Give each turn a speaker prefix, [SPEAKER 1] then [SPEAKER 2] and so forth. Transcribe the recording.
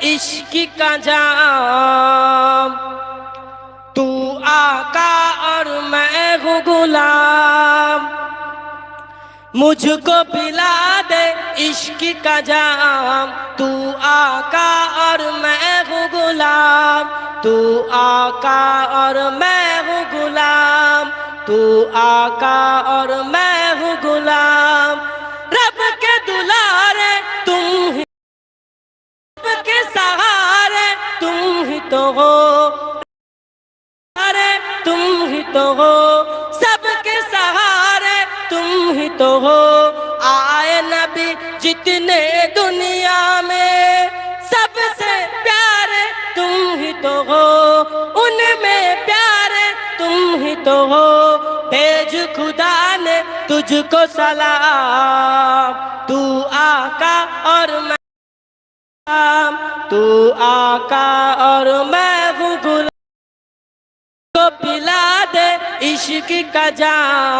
[SPEAKER 1] इश्क का जाम। तू आका और मैं हूँ गुलाम, मुझको पिला दे इश्क का जाम। तू आका और मैं हूँ गुलाम, तू आका और मैं हूँ गुलाम, तू आका और मैं हूँ गुलाम। रब के दुलारे तुम ही, रब के सहारे तुम ही तो हो, अरे तुम ही तो हो, सबके सहारे तुम ही तो हो। आए नबी जितने दुनिया में, सबसे प्यारे तुम ही तो हो, उनमें प्यारे तुम ही तो हो। भेज खुदा ने तुझको सलाम, तू आका और मैं, तू आका और मैं हूँ गुलाम, को पिला दे इश्क का जाम।